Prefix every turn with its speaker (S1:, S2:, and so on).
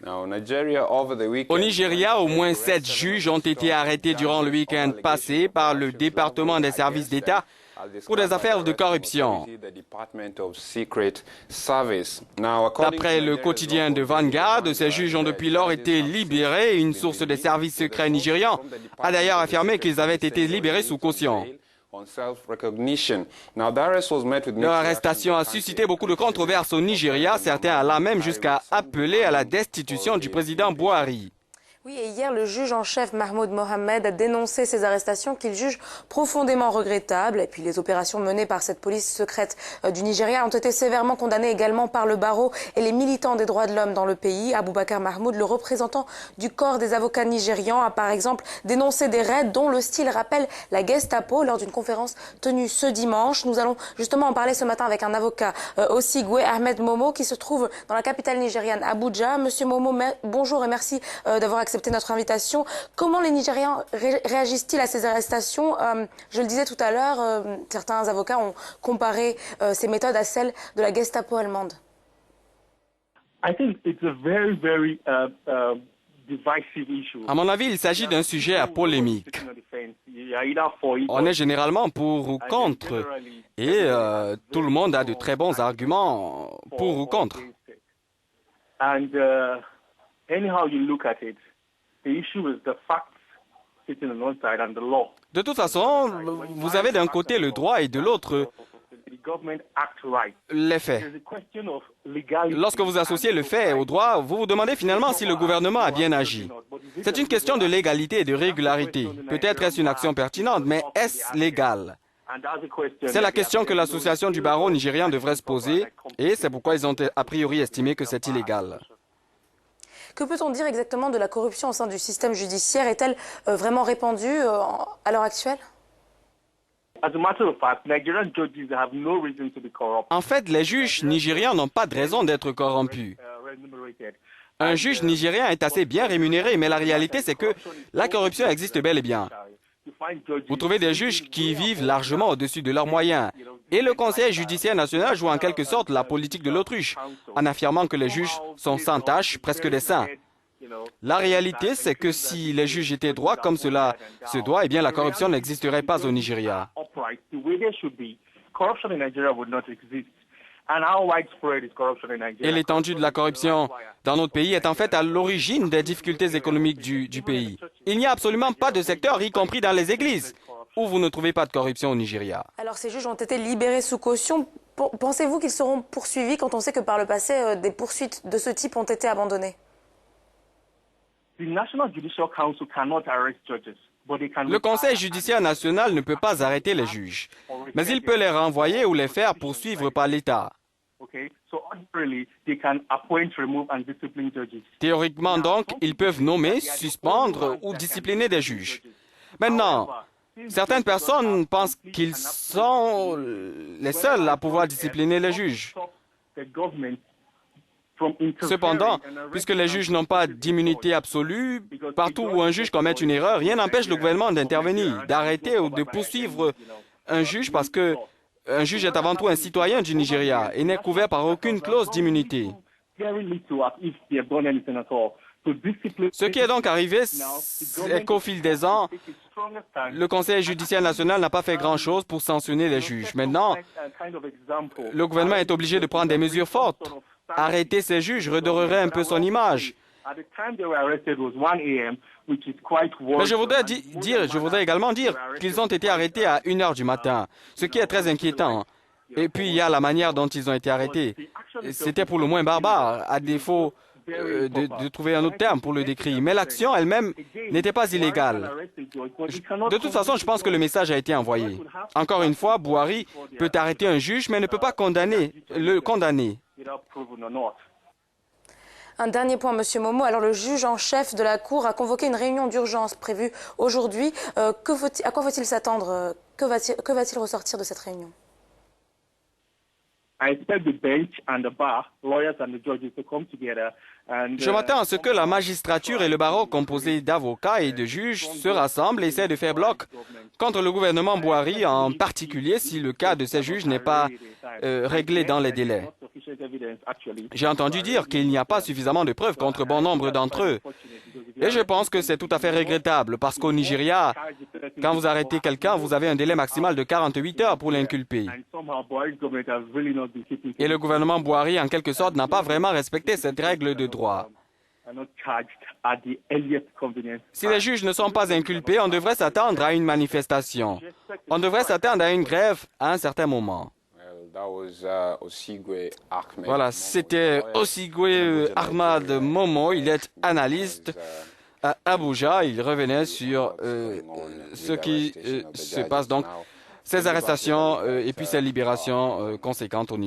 S1: Au Nigeria, au moins 7 juges ont été arrêtés durant le week-end passé par le département des services d'État pour des affaires de corruption. D'après le quotidien de Vanguard, ces juges ont depuis lors été libérés. Une source des services secrets nigérians a d'ailleurs affirmé qu'ils avaient été libérés sous caution. Leur arrestation a suscité beaucoup de controverses au Nigeria, certains allant même jusqu'à appeler à la destitution du président Buhari.
S2: Oui, et hier, le juge en chef Mahmoud Mohamed a dénoncé ces arrestations qu'il juge profondément regrettables. Et puis les opérations menées par cette police secrète du Nigeria ont été sévèrement condamnées également par le barreau et les militants des droits de l'homme dans le pays. Aboubacar Mahmoud, le représentant du corps des avocats nigérians, a par exemple dénoncé des raids dont le style rappelle la Gestapo lors d'une conférence tenue ce dimanche. Nous allons justement en parler ce matin avec un avocat, Osigwe Ahmed Momo, qui se trouve dans la capitale nigériane, Abuja. Monsieur Momo, bonjour et merci d'avoir accepté notre invitation. Comment les Nigérians réagissent-ils à ces arrestations? Je le disais tout à l'heure, certains avocats ont comparé ces méthodes à celles de la Gestapo allemande.
S3: À
S1: mon avis, il s'agit d'un sujet à polémique. On est généralement pour ou contre, et tout le monde a de très bons arguments pour ou contre. De toute façon, vous avez d'un côté le droit et de l'autre les faits. Lorsque vous associez le fait au droit, vous vous demandez finalement si le gouvernement a bien agi. C'est une question de légalité et de régularité. Peut-être est-ce une action pertinente, mais est-ce légal? C'est la question que l'association du barreau nigérien devrait se poser, et c'est pourquoi ils ont a priori estimé que c'est illégal.
S2: Que peut-on dire exactement de la corruption au sein du système judiciaire? Est-elle vraiment répandue à l'heure actuelle?
S1: En fait, les juges nigérians n'ont pas de raison d'être corrompus. Un juge nigérien est assez bien rémunéré, mais la réalité, c'est que la corruption existe bel et bien. Vous trouvez des juges qui vivent largement au-dessus de leurs moyens. Et le Conseil judiciaire national joue en quelque sorte la politique de l'autruche, en affirmant que les juges sont sans tâche, presque des saints. La réalité, c'est que si les juges étaient droits comme cela se doit, eh bien la corruption n'existerait pas au Nigeria. Et l'étendue de la corruption dans notre pays est en fait à l'origine des difficultés économiques du pays. Il n'y a absolument pas de secteur, y compris dans les églises, où vous ne trouvez pas de corruption au Nigeria.
S2: Alors ces juges ont été libérés sous caution. Pensez-vous qu'ils seront poursuivis quand on sait que par le passé, des poursuites de ce type ont été abandonnées?
S1: Le Conseil judiciaire national ne peut pas arrêter les juges, mais il peut les renvoyer ou les faire poursuivre par l'État. Théoriquement donc, ils peuvent nommer, suspendre ou discipliner des juges. Maintenant, certaines personnes pensent qu'ils sont les seuls à pouvoir discipliner les juges. Cependant, puisque les juges n'ont pas d'immunité absolue, partout où un juge commet une erreur, rien n'empêche le gouvernement d'intervenir, d'arrêter ou de poursuivre un juge parce que un juge est avant tout un citoyen du Nigeria et n'est couvert par aucune clause d'immunité. Ce qui est donc arrivé, c'est qu'au fil des ans, le Conseil judiciaire national n'a pas fait grand-chose pour sanctionner les juges. Maintenant, le gouvernement est obligé de prendre des mesures fortes. Arrêter ces juges redorerait un peu son image. Mais je voudrais également dire qu'ils ont été arrêtés à 1 heure du matin, ce qui est très inquiétant. Et puis il y a la manière dont ils ont été arrêtés. C'était pour le moins barbare, à défaut de trouver un autre terme pour le décrire. Mais l'action elle-même n'était pas illégale. De toute façon, je pense que le message a été envoyé. Encore une fois, Buhari peut arrêter un juge, mais ne peut pas le condamner.
S2: Un dernier point, Monsieur Momo. Alors, le juge en chef de la Cour a convoqué une réunion d'urgence prévue aujourd'hui. À quoi faut-il s'attendre? Que va-t-il ressortir de cette réunion?
S1: Je m'attends à ce que la magistrature et le barreau composé d'avocats et de juges se rassemblent et essaient de faire bloc contre le gouvernement Buhari, en particulier si le cas de ces juges n'est pas réglé dans les délais. J'ai entendu dire qu'il n'y a pas suffisamment de preuves contre bon nombre d'entre eux. Et je pense que c'est tout à fait regrettable parce qu'au Nigeria, quand vous arrêtez quelqu'un, vous avez un délai maximal de 48 heures pour l'inculper. Et le gouvernement Buhari, en quelque sorte, n'a pas vraiment respecté cette règle de droit. Si les juges ne sont pas inculpés, on devrait s'attendre à une manifestation. On devrait s'attendre à une grève à un certain moment. Voilà, c'était Osigwe Ahmad Momo, il est analyste à Abuja. Il revenait sur ce qui se passe, donc ces arrestations et puis ces libérations conséquentes au niveau.